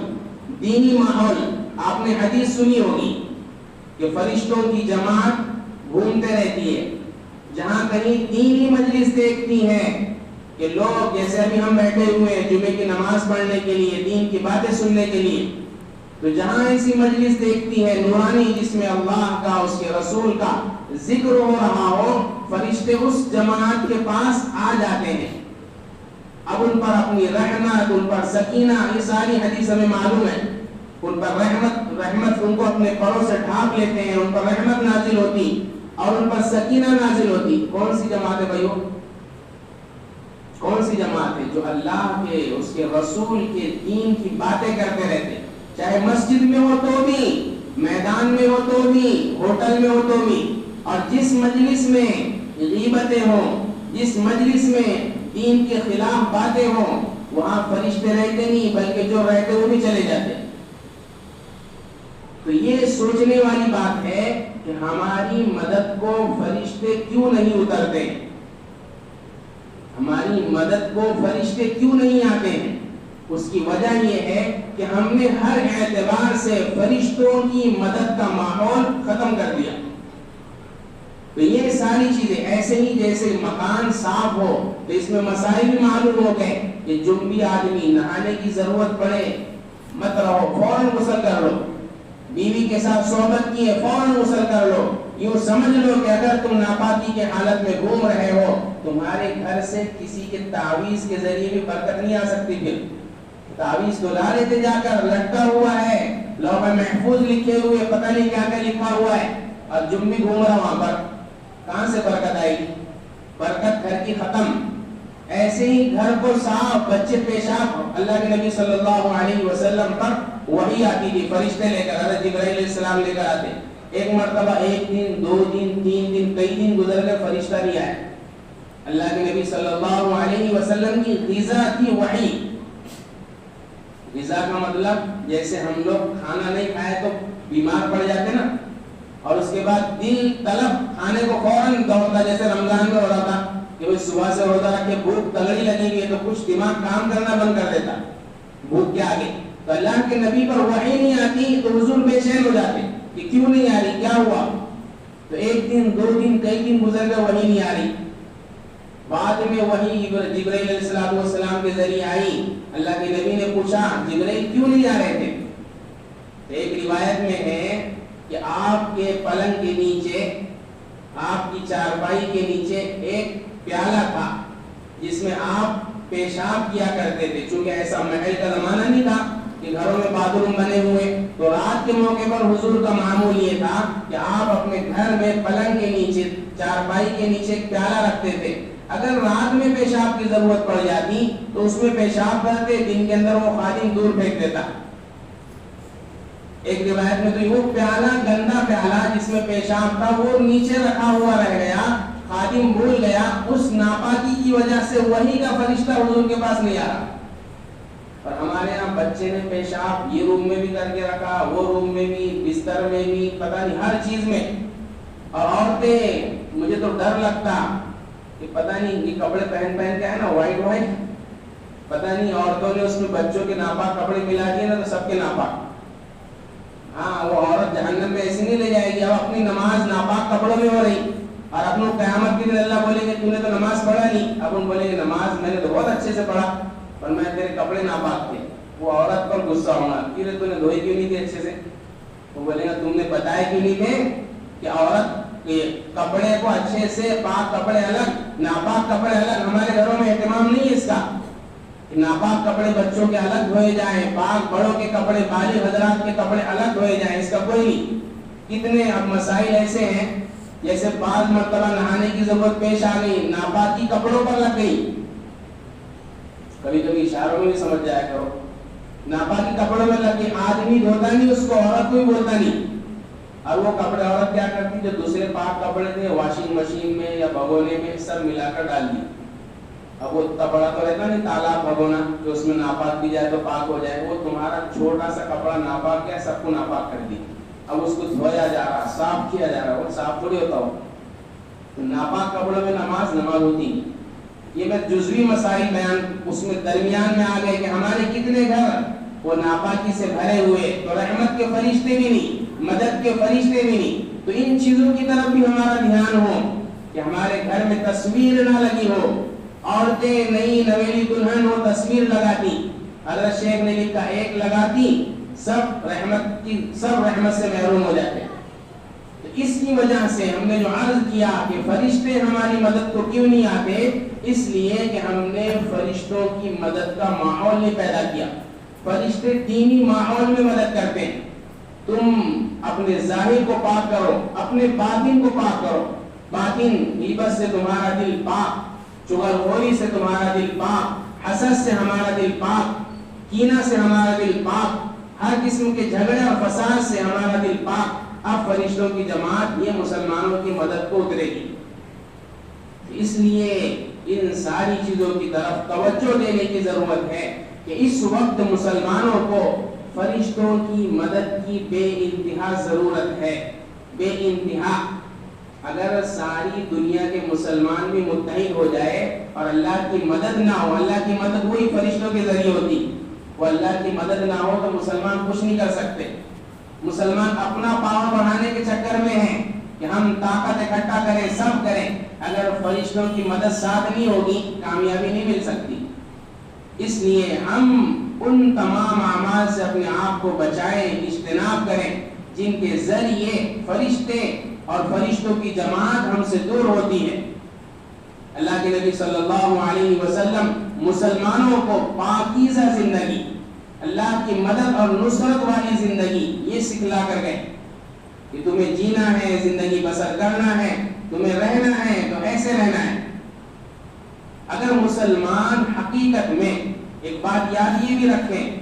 S1: دینی ماحول. آپ نے حدیث سنی ہوگی کہ فرشتوں کی جماعت گھومتے رہتی ہے. جہاں کہیں دینی مجلس دیکھتی ہیں کہ لوگ جیسے ابھی ہم بیٹھے ہوئے ہیں جمعے کی نماز پڑھنے کے لیے، دین کی باتیں سننے کے لیے، تو جہاں ایسی مجلس دیکھتی ہے نورانی جس میں اللہ کا، اس کے رسول کا ذکر ہو رہا ہو، فرشتے اس جماعت کے پاس آ جاتے ہیں. اب ان پر اپنی رحمت، ان پر سکینہ، یہ ساری حدیث ہمیں معلوم ہے. ان پر رحمت ان کو اپنے پروں سے ڈھانپ لیتے ہیں، ان پر رحمت نازل ہوتی اور ان پر سکینہ نازل ہوتی. کون سی جماعت ہے بھائیو؟ کون سی جماعت ہے؟ جو اللہ کے، اس کے رسول کے دین کی باتیں کرتے رہتے، چاہے مسجد میں ہو تو بھی، میدان میں ہو تو بھی، ہوٹل میں ہو تو بھی. اور جس مجلس میں غیبتیں ہوں، جس مجلس میں دین کے خلاف باتیں ہوں، وہاں فرشتے رہتے نہیں، بلکہ جو رہتے وہ بھی چلے جاتے. تو یہ سوچنے والی بات ہے کہ ہماری مدد کو فرشتے کیوں نہیں اترتے، ہماری مدد کو فرشتے کیوں نہیں آتے ہیں. اس کی وجہ یہ ہے کہ ہم نے ہر اعتبار سے فرشتوں کی مدد کا ماحول ختم کر دیا. تو یہ ساری چیزیں ایسے ہی جیسے مکان صاف ہو تو اس میں مسائل بھی معلوم ہو گئے کہ جنبی آدمی نہانے کی ضرورت پڑے مت رہو، فوراً غسل کر لو. بیوی کے ساتھ صحبت کی ہے، فوراً غسل کر لو. یوں سمجھ لو کہ اگر تم ناپاکی کے حالت میں گھوم رہے ہو، تمہارے گھر سے کسی کے تعویذ کے ذریعے بھی برکت نہیں آ سکتی. پھر تعویذ تو لا لیتے جا کر، لٹکا ہوا ہے، لوح محفوظ لکھے ہوئے، پتہ نہیں کیا کیا لکھا ہوا ہے، اور جنبی گھوم رہا وہاں پر، کہاں سے برکت آئے گی؟ برکت گھر کی ختم. ایسے ہی گھر کو صاف، بچے پیشاب، اللہ کے نبی صلی اللہ علیہ وسلم پر وحی آتی تھی، فرشتے لے کر، حضرت جبرائیل علیہ السلام لے کر آتے. ایک مرتبہ 1 دن 2 دن 3 دن کئی دن گزر گئے، فرشتہ نہیں آیا. اللہ کے نبی صلی اللہ علیہ وسلم کی غذا تھی وحی. غذا کا مطلب جیسے ہم لوگ کھانا نہیں کھائے تو بیمار پڑ جاتے نا، اور اس کے بعد دل طلب کھانے کو فوراً دوڑتا، جیسے رمضان میں ہو رہا تھا کہ وہ صبح سے روزہ رکھ کے بھوک تگڑی لگی ہوئی ہے تو کچھ دماغ کام کرنا بند کر دیتا بھوک کے آگے. تو اللہ کے نبی پر وحی نہیں آتی تو حضور بے چین ہو جاتے کہ کیوں نہیں آ رہی، کیا ہوا؟ تو 1 دن 2 دن کئی دن گزر گئے، وحی نہیں آ رہی. بعد میں وحی جبرائیل علیہ السلام کے ذریعے آئی. اللہ کے نبی نے پوچھا جبرائیل کیوں نہیں آ رہے تھے؟ تو ایک روایت میں ہے کہ آپ کے پلنگ کے نیچے، آپ کی چارپائی کے نیچے ایک پیالہ تھا جس میں آپ پیشاب کیا کرتے تھے. چونکہ ایسا محل کا زمانہ نہیں تھا کہ گھروں میں باتھ روم بنے ہوئے، تو رات کے موقع پر حضور کا معمول یہ تھا کہ آپ اپنے گھر میں پلنگ کے نیچے، چارپائی کے نیچے ایک پیالہ رکھتے تھے. اگر رات میں پیشاب کی ضرورت پڑ جاتی تو اس میں پیشاب کرتے، دن کے اندر وہ خادم دور پھینک دیتا. ایک روایت میں تو وہ پیالہ، گندا پیالہ جس میں پیشاب تھا، وہ نیچے رکھا ہوا رہ گیا. خادم بھول گیا، اس ناپاکی کی وجہ سے وہی کا فرشتہ حضور کے پاس نہیں آ رہا. اور ہمارے یہاں بچے نے پیشاب یہ روم میں بھی کر کے رکھا، وہ روم میں بھی، بستر میں بھی، پتہ نہیں ہر چیز میں. اور عورتیں، مجھے تو ڈر لگتا کہ پتہ نہیں یہ کپڑے پہن کے ہے نا وائٹ وائٹ، پتہ نہیں عورتوں نے اس میں بچوں کے ناپاک کپڑے ملا دیے نا تو سب کے ناپاک. ہاں وہ عورت جہنم میں ایسے نہیں لے جائے گی. اب اپنی نماز ناپاک کپڑوں میں ہو رہی اور اپنی قیامت کے دن اللہ بولیں گے تو نے تو نماز پڑھا نہیں. اب ان بولیں گے نماز میں نے تو بہت اچھے سے پڑھا اور میں تیرے کپڑے ناپاک تھے. وہ عورت پر غصہ ہوگا کہ تو نے دھوئی کیوں نہیں تھی اچھے سے. وہ بولے گا تم نے بتایا کیوں نہیں تھے کہ عورت کے کپڑے کو اچھے سے، پاک کپڑے الگ ناپاک کپڑے الگ. ہمارے گھروں میں اہتمام نہیں ہے اس کا. ناپاک کپڑے بچوں کے الگ دھوئے جائیں، پاک بڑوں کے کپڑے، بالغ حضرات کے کپڑے الگ دھوئے جائیں، اس کا کوئی نہیں. کتنے اب مسائل ایسے ہیں جیسے بعض مرتبہ نہانے کی ضرورت پیش آ گئی، ناپاکی کپڑوں پر لگ گئی. کبھی کبھی اشاروں میں بھی سمجھ جایا کرو. ناپاکی کپڑوں میں لگ گئی، آدمی دھوتا نہیں اس کو، عورت کو بھی بولتا نہیں. اور وہ کپڑے عورت کیا کرتی، جو دوسرے پاک کپڑے تھے واشنگ مشین میں یا بھگونے میں سب ملا کر ڈال دی. اب وہ اتنا بڑا تو رہتا نہیں تالاب بھگونا کہ اس میں ناپاک بھی جائے تو پاک ہو جائے. وہ تمہارا چھوٹا سا کپڑا ناپاک کیا سب کو ناپاک کر دی. اب اس کو دھویا جا رہا، صاف کیا جا رہا. وہ صاف تھوڑی ہوتا ہو. تو ناپاک کپڑوں میں نماز ہوتی. یہ میں جزوی مسائل بیان اس میں درمیان میں آ گئے کہ ہمارے کتنے گھر وہ ناپاکی سے بھرے ہوئے، تو رحمت کے فرشتے بھی نہیں، مدد کے فرشتے بھی نہیں. تو ان چیزوں کی طرف بھی ہمارا دھیان ہو کہ ہمارے گھر میں تصویر نہ لگی ہو. عورتیں نئی نویلی دلہن ہو تصویر لگاتی، حضرت شیخ نے لکھا ایک لگاتی سب رحمت سے محروم ہو جاتے. تو اس کی وجہ سے ہم نے جو عرض کیا کہ فرشتے ہماری مدد کو کیوں نہیں آتے، اس لیے کہ ہم نے فرشتوں کی مدد کا ماحول نہیں پیدا کیا. فرشتے دینی ماحول میں مدد کرتے ہیں. تم اپنے ظاہر کو پاک کرو، اپنے باطن کو پاک کرو. باطن غیبت سے تمہارا دل پاک، چغلخوری سے تمہارا دل پاک، حسد سے ہمارا دل پاک، کینہ سے ہمارا دل پاک، ہر قسم کے جھگڑے اور فساد سے ہمارا دل پاک. اب فرشتوں کی جماعت یہ مسلمانوں کی مدد کو اترے گی. اس لیے ان ساری چیزوں کی طرف توجہ دینے کی ضرورت ہے کہ اس وقت مسلمانوں کو فرشتوں کی مدد کی بے انتہا ضرورت ہے. بے انتہا. اگر ساری دنیا کے مسلمان بھی متحد ہو جائے اور اللہ کی مدد نہ ہو، اللہ کی مدد وہی فرشتوں کے ذریعے ہوتی، وہ اللہ کی مدد نہ ہو تو مسلمان کچھ نہیں کر سکتے. مسلمان اپنا پاور بڑھانے کے چکر میں ہیں کہ ہم طاقت اکٹھا کریں، سب کریں. اگر فرشتوں کی مدد ساتھ نہیں ہوگی کامیابی نہیں مل سکتی. اس لیے ہم ان تمام اعمال سے اپنے آپ کو بچائیں، اجتناب کریں جن کے ذریعے فرشتے اور فرشتوں کی جماعت ہم سے دور ہوتی ہے. اللہ کے نبی صلی اللہ علیہ وسلم مسلمانوں کو پاکیزہ زندگی، اللہ کی مدد اور نصرت والی زندگی یہ سکھلا کر گئے کہ تمہیں جینا ہے، زندگی بسر کرنا ہے، تمہیں رہنا ہے تو ایسے رہنا ہے. اگر مسلمان حقیقت میں ایک بات یاد یہ بھی رکھیں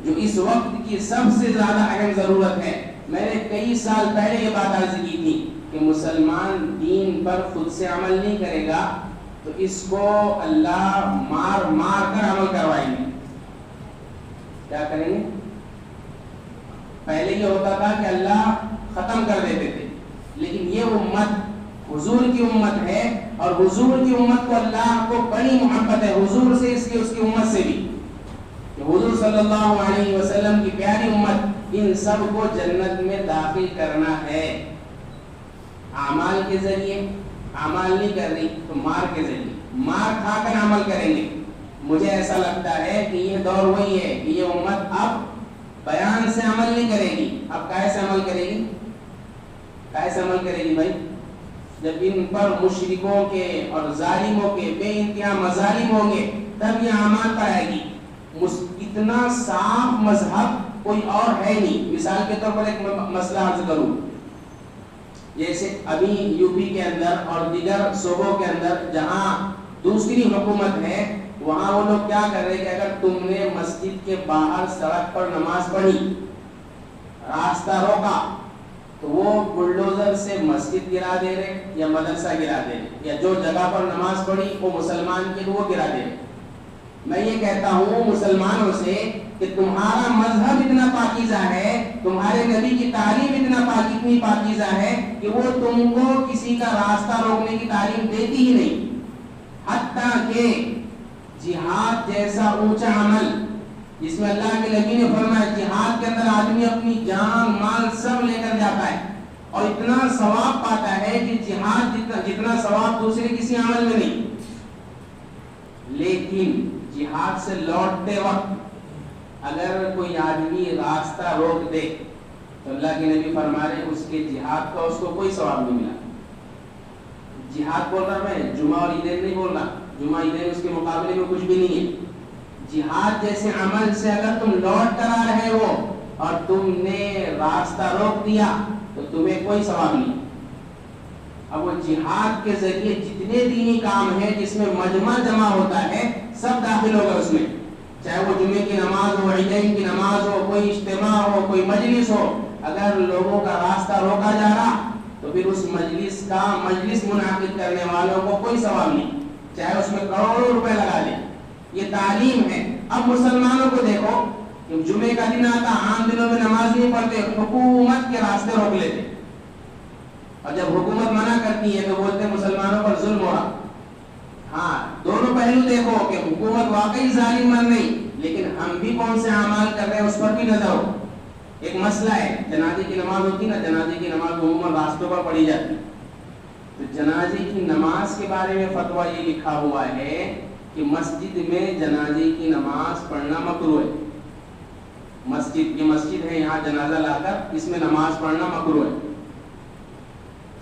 S1: جو اس وقت کی سب سے زیادہ اہم ضرورت ہے. میں نے کئی سال پہلے یہ بات عرض کی تھی کہ مسلمان دین پر خود سے عمل نہیں کرے گا تو اس کو اللہ مار مار کر عمل کروائیں گے. کیا کریں گے؟ پہلے یہ ہوتا تھا کہ اللہ ختم کر دیتے تھے، لیکن یہ امت حضور کی امت ہے اور حضور کی امت کو اللہ کو بڑی محبت ہے، حضور سے اس کی امت سے بھی. کہ حضور صلی اللہ علیہ وسلم کی پیاری امت ان سب کو جنت میں داخل کرنا ہے. اعمال کے ذریعے اعمال نہیں کر رہی تو مار کے ذریعے مار کھا کر عمل کریں گے. مجھے ایسا لگتا ہے کہ یہ دور وہی ہے کہ یہ امت اب بیان سے عمل نہیں کرے گی. اب کیسے عمل کرے گی؟ کیسے عمل کرے گی بھائی؟ جب ان پر مشرکوں کے اور ظالموں کے بے انتہا مظالم ہوں گے تب یہ اعمال پر آئے گی. اتنا صاف مذہب کوئی اور ہے نہیں. مثال کے طور پر ایک مسئلہ عرض کروں، جیسے ابھی یو پی کے اندر اور دیگر صوبوں کے اندر جہاں دوسری حکومت ہے وہاں وہ لوگ کیا کر رہے کہ اگر تم نے مسجد کے باہر سڑک پر نماز پڑھی، راستہ روکا، تو وہ بلڈوزر سے مسجد گرا دے رہے یا مدرسہ گرا دے رہے، یا جو جگہ پر نماز پڑھی وہ مسلمان کی وہ گرا دے رہے. میں یہ کہتا ہوں مسلمانوں سے کہ تمہارا مذہب اتنا پاکیزہ ہے، تمہارے نبی کی تعلیم اتنی پاکیزہ ہے کہ وہ تم کو کسی کا راستہ روکنے کی تعلیم دیتی ہی نہیں. حتیٰ کہ جہاد جیسا اونچا عمل جس میں اللہ کے نبی نے فرمایا جہاد کے اندر آدمی اپنی جان مال سب لے کر جاتا ہے اور اتنا ثواب پاتا ہے کہ جہاد جتنا ثواب دوسرے کسی عمل میں نہیں. لیکن جہاد سے لوٹتے وقت اگر کوئی آدمی راستہ روک دے تو اللہ کے نبی فرما رہے اس کے جہاد کا اس کو کوئی ثواب نہیں ملا. جہاد بول رہا میں جمعہ اور عیدین نہیں بول رہا، جمعہ عیدین اس کے مقابلے میں کچھ بھی نہیں ہے. جہاد جیسے عمل سے اگر تم لوٹ کر آ رہے ہو اور تم نے راستہ روک دیا تو تمہیں کوئی ثواب نہیں. اب وہ جہاد کے ذریعے جتنے دینی کام ہیں جس میں مجمع جمع ہوتا ہے سب داخل ہوگا اس میں، چاہے وہ جمعے کی نماز ہو، عیدین کی نماز ہو، کوئی اجتماع ہو، کوئی مجلس ہو. اگر لوگوں کا راستہ روکا جا رہا تو پھر اس مجلس منعقد کرنے والوں کو کوئی ثواب نہیں، چاہے اس میں کروڑوں روپے لگا دیں. یہ تعلیم ہے. اب مسلمانوں کو دیکھو کہ جمعے کا دن آتا عام دنوں میں نماز نہیں پڑھتے، حکومت کے راستے روک لیتے اور جب حکومت منع کرتی ہے تو بولتے ہیں مسلمانوں پر ظلم ہو رہا. ہاں دونوں پہلو دیکھو کہ حکومت واقعی ظالم من نہیں، لیکن ہم بھی کون سے اعمال کر رہے ہیں اس پر بھی نظر ہو. ایک مسئلہ ہے جنازے کی نماز ہوتی نا، جنازے کی نماز عموماً راستوں پر پڑھی جاتی. تو جنازے کی نماز کے بارے میں فتویٰ یہ لکھا ہوا ہے کہ مسجد میں جنازے کی نماز پڑھنا مکروہ ہے. مسجد، یہ مسجد ہے، یہاں جنازہ لا کر اس میں نماز پڑھنا مکروہ ہے.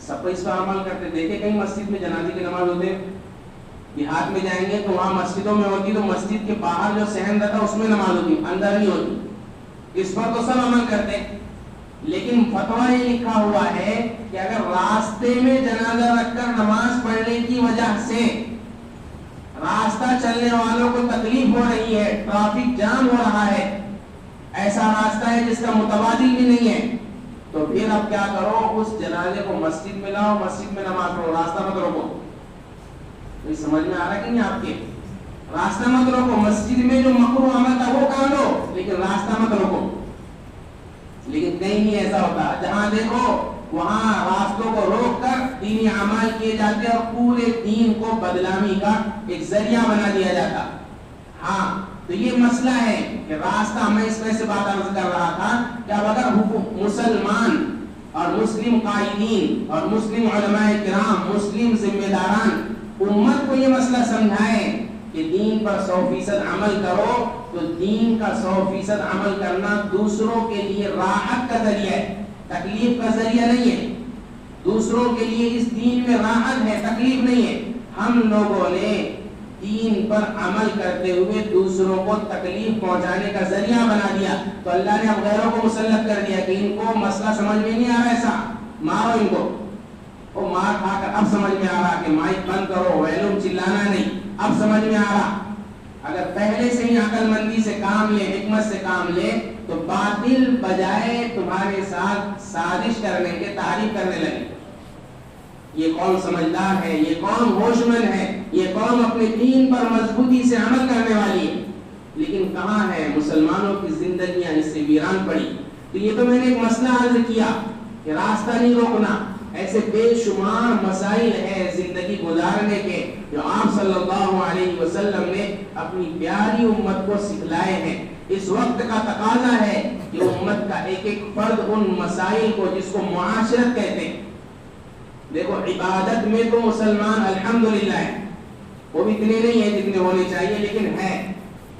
S1: سب اس پر عمل کرتے دیکھے کہیں مسجد میں جنازے کی نماز ہوتے. دیہات میں جائیں گے تو وہاں مسجدوں میں ہوتی تو مسجد کے باہر جو صحن رہتا اس میں نماز ہوتی، اندر نہیں ہوتی. اس پر تو سب عمل کرتے. لیکن فتویٰ یہ لکھا ہوا ہے کہ اگر راستے میں جنازہ رکھ کر نماز پڑھنے کی وجہ سے راستہ چلنے والوں کو تکلیف ہو رہی ہے، ٹریفک جام ہو رہا ہے، ایسا راستہ ہے جس کا متبادل بھی نہیں ہے، تو پھر اب کیا کرو، اس جنازے کو مسجد میں لاؤ، مسجد میں نماز پڑھو، راستہ مت روکو. کوئی سمجھ میں آ رہا کہ نہیں آپ کے؟ راستہ مت روکو، مسجد میں جو مکروہ عمل تھا وہ کر لو لیکن راستہ مت روکو. لیکن کہیں نہیں ایسا ہوتا، جہاں دیکھو وہاں راستوں کو روک کر دینی اعمال کیے جاتے اور پورے دین کو بدنامی کا ایک ذریعہ بنا دیا جاتا. ہاں تو یہ مسئلہ ہے کہ راستہ، میں اس میں سے بات عرض کر رہا تھا کہ اب اگر مسلمان اور مسلم قائدین اور مسلم علماء کرام، مسلم ذمہ داران امت کو یہ مسئلہ سمجھائیں کہ دین پر 100% عمل کرو تو دین کا 100% عمل کرنا دوسروں کے لیے راحت کا ذریعہ ہے، تکلیف کا ذریعہ نہیں ہے. دوسروں کے لیے اس دین میں راحت ہے، تکلیف نہیں ہے. ہم لوگوں نے دین پر عمل کرتے ہوئے دوسروں کو تکلیف پہنچانے کا ذریعہ بنا دیا تو اللہ نے اب غیروں کو مسلط کر دیا کہ ان کو مسئلہ سمجھ میں نہیں آ رہا، ایسا مارو ان کو. وہ مار کھا کر اب سمجھ میں آ رہا کہ مائک بند کرو، ویلوم چلانا نہیں، اب سمجھ میں آ رہا. اگر پہلے سے ہی عقل مندی سے کام لے، حکمت سے کام لے تو باطل بجائے تمہارے ساتھ سازش کرنے کے تعریف کرنے لگے. یہ قوم سمجھدار ہے، یہ قوم ہوش مند ہے، یہ قوم اپنے دین پر مضبوطی سے عمل کرنے والی ہے. لیکن کہاں ہے مسلمانوں کی زندگیاں اس سے ویران پڑی. تو یہ تو میں نے ایک مسئلہ عرض کیا کہ راستہ نہیں روکنا. ایسے بے شمار مسائل ہیں زندگی گزارنے کے جو آپ صلی اللہ علیہ وسلم نے اپنی پیاری امت کو سکھلائے ہیں. اس وقت کا تقاضا ہے کہ امت کا ایک ایک فرد ان مسائل کو، جس کو معاشرت کہتے ہیں، دیکھو عبادت میں تو مسلمان الحمدللہ ہے، وہ بھی اتنے نہیں ہیں جتنے ہونے چاہیے لیکن ہے.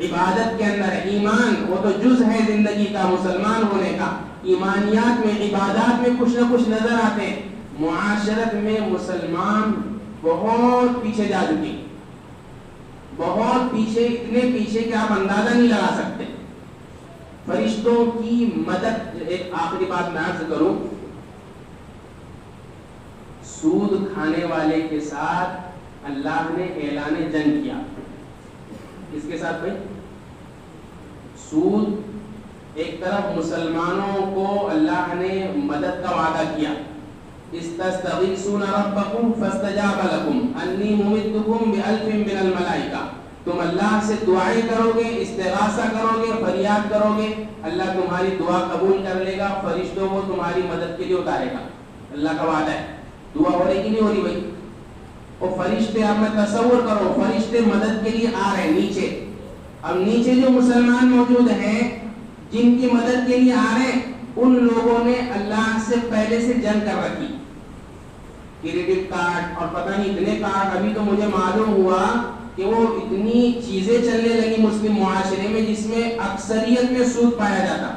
S1: عبادت کے اندر ایمان وہ تو جز ہے زندگی کا مسلمان ہونے کا. ایمانیات میں، عبادات میں کچھ نہ کچھ نظر آتے ہیں. معاشرت میں مسلمان بہت پیچھے جا چکے، بہت پیچھے، اتنے پیچھے کہ آپ اندازہ نہیں لگا سکتے. فرشتوں کی مدد. ایک آخری بات میں عرض کروں، سود کھانے والے کے ساتھ اللہ نے اعلان جنگ کیا. کس کے ساتھ بھائی؟ سود. ایک طرف مسلمانوں کو اللہ نے مدد کا وعدہ کیا استستغیثون ربکم فاستجاب لکم انی ممدکم بألف من الملائکہ. تم اللہ سے دعائیں کرو گے، استغاثہ کرو گے، فریاد کرو گے، اللہ تمہاری دعا قبول کر لے گا، فرشتوں کو تمہاری مدد کے لیے اتارے گا. اللہ کا وعدہ ہے. دعا ہو رہی کہ نہیں ہو رہی بھائی؟ اور فرشتے، آپ میں تصور کرو فرشتے مدد کے لیے آ رہے ہیں نیچے. اب نیچے جو مسلمان موجود ہیں جن کی مدد کے لیے آ رہے ہیں، ان لوگوں نے اللہ سے پہلے سے جنگ کر رکھی. کریڈٹ کارڈ اور پتہ نہیں اتنے کارڈ. ابھی تو مجھے معلوم ہوا کہ وہ اتنی چیزیں چلنے لگی مسلم معاشرے میں جس میں اکثریت میں سود پایا جاتا.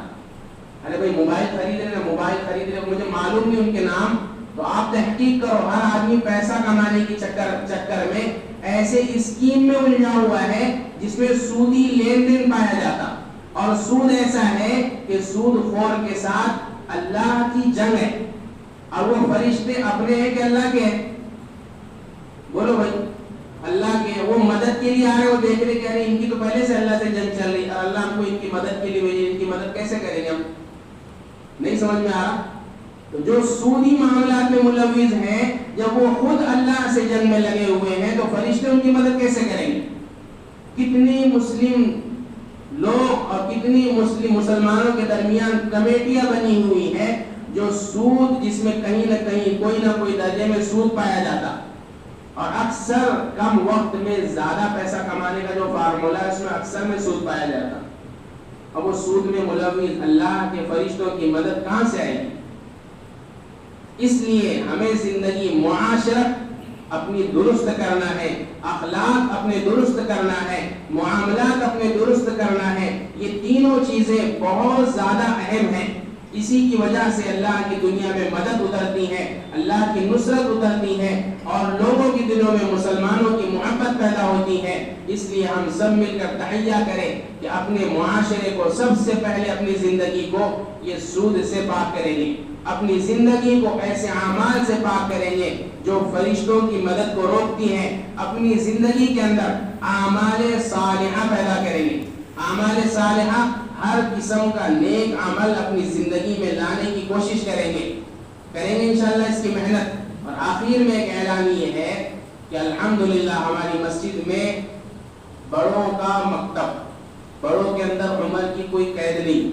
S1: ارے بھائی موبائل خرید رہے نا، موبائل خرید رہے، مجھے معلوم نہیں ان کے نام، تو آپ تحقیق کرو. ہر آدمی پیسہ کمانے کی چکر میں ایسے اسکیم میں الجھا ہوا ہے جس میں سودی لین دین پایا جاتا. اور سود ایسا ہے کہ سود خور کے ساتھ اللہ کی جنگ ہے. اور وہ فرشتے اپنے ہیں کہ اللہ کے ہیں؟ بولو بھائی. اللہ کے. وہ مدد کے لیے آ رہے، وہ دیکھ رہے کہ ان کی تو پہلے سے اللہ سے جنگ چل رہی، اور اللہ ہم کو ان کی مدد کے لیے بھیجے. ان کی مدد کیسے کریں گے ہم؟ نہیں سمجھ میں آ رہا. تو جو سودی معاملات میں ملوث ہیں، جب وہ خود اللہ سے جنگ میں لگے ہوئے ہیں تو فرشتے ان کی مدد کیسے کریں گے؟ کتنی مسلم لوگ اور کتنی مسلمانوں کے درمیان کمیٹیاں بنی ہوئی ہیں جو سود، جس میں کہیں نہ کہیں کوئی نہ کوئی درجے میں سود پایا جاتا. اور اکثر کم وقت میں زیادہ پیسہ کمانے کا جو فارمولا ہے اس میں اکثر میں سود پایا جاتا. اب وہ سود میں ملوث اللہ کے فرشتوں کی مدد کہاں سے آئے گی؟ اس لیے ہمیں زندگی، معاشرت اپنی درست کرنا ہے، اخلاق اپنے درست کرنا ہے، معاملات اپنے درست کرنا ہے. یہ تینوں چیزیں بہت زیادہ اہم ہیں. اسی کی وجہ سے اللہ کی دنیا میں مدد اترتی ہے، اللہ کی نصرت اترتی ہے، اور لوگوں کے دلوں میں مسلمانوں کی محبت پیدا ہوتی ہے. اس لیے ہم سب مل کر تحیہ کریں کہ اپنے معاشرے کو سب سے پہلے اپنی زندگی کو یہ سود سے پاک کریں گے، اپنی زندگی کو ایسے اعمال سے پاک کریں گے جو فرشتوں کی مدد کو روکتی ہیں. اپنی زندگی کے اندر اعمال صالحہ پیدا کریں گے. اعمال صالحہ، ہر قسم کا نیک عمل اپنی زندگی میں لانے کی کوشش کریں گے انشاءاللہ اس کی محنت. اور آخر میں ایک اعلان یہ ہے کہ الحمدللہ ہماری مسجد میں بڑوں کا مکتب، بڑوں کے اندر عمر کی کوئی قید نہیں،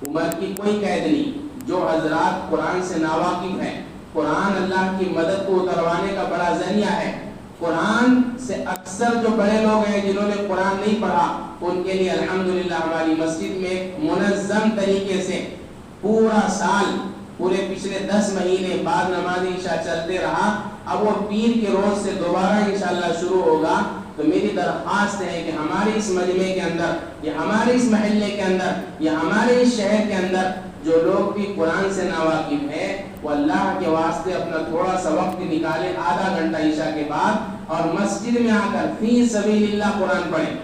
S1: عمر کی کوئی قید نہیں. جو حضرات قرآن سے ناواقف ہیں، قرآن اللہ کی مدد کو اتروانے کا بڑا ذریعہ ہے. قرآن سے اکثر جو بڑے لوگ ہیں جنہوں نے قرآن نہیں پڑھا، ان کے لیے الحمدللہ ہماری مسجد میں منظم طریقے سے پورا سال، پورے پچھلے 10 مہینے بعد نماز عشاء چلتے رہا. اب وہ پیر کے روز سے دوبارہ انشاءاللہ شروع ہوگا. تو میری درخواست ہے کہ ہمارے اس مجمع کے اندر، یا ہمارے اس محلے کے اندر، یا ہمارے اس شہر کے اندر جو لوگ بھی قرآن سے ناواقف ہیں، وہ اللہ کے واسطے اپنا تھوڑا سا وقت نکالے، آدھا گھنٹہ عشاء کے بعد، اور مسجد میں آ کر فی سبیل اللہ قرآن پڑھیں.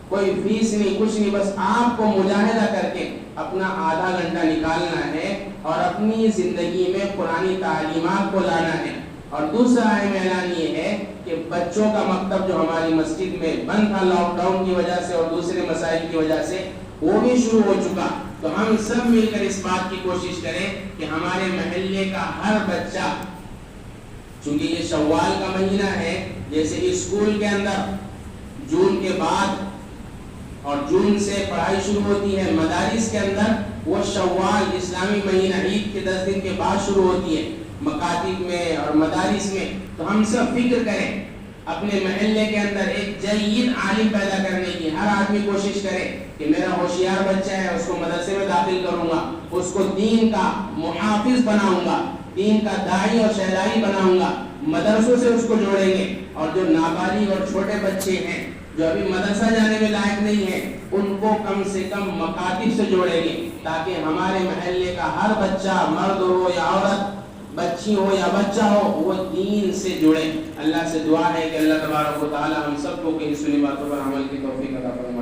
S1: کوئی فیس نہیں، کچھ نہیں، بس آپ کو مجاہدہ کر کے اپنا آدھا گھنٹہ نکالنا ہے اور اپنی زندگی میں قرآنی تعلیمات کو لانا ہے. اور دوسرا اہم اعلان یہ ہے کہ بچوں کا مکتب جو ہماری مسجد میں بند تھا لاک ڈاؤن کی وجہ سے اور دوسرے مسائل کی وجہ سے، وہ بھی شروع ہو چکا. تو ہم سب مل کر اس بات کی کوشش کریں کہ ہمارے محلے کا ہر بچہ، چونکہ یہ شوال کا مہینہ ہے، جیسے اسکول کے اندر جون کے بعد اور جون سے پڑھائی شروع ہوتی ہے، مدارس کے اندر وہ شوال اسلامی مہینہ عید کے 10 دن کے بعد شروع ہوتی ہے مکاتب میں اور مدارس میں. تو ہم سب فکر کریں اپنے محلے کے اندر ایک جید عالم پیدا کرنے کی. ہر آدمی کوشش کرے کہ میرا ہوشیار بچہ ہے، اس کو مدرسے میں داخل کروں گا، اس کو دین کا محافظ بناؤں گا، دین کا داعی اور شہدائی بناؤں گا. مدرسوں سے اس کو جوڑیں گے. اور جو نابالغ اور چھوٹے بچے ہیں جو ابھی مدرسہ جانے میں لائق نہیں ہیں، ان کو کم سے کم مکاتب سے جوڑیں گے تاکہ ہمارے محلے کا ہر بچہ، مرد ہو یا عورت، بچی ہو یا بچہ ہو، وہ دین سے جڑے. اللہ سے دعا ہے کہ اللہ تبارک و تعالی ہم سب کو کہیں سنی باتوں پر عمل کی توفیق عطا فرمائے.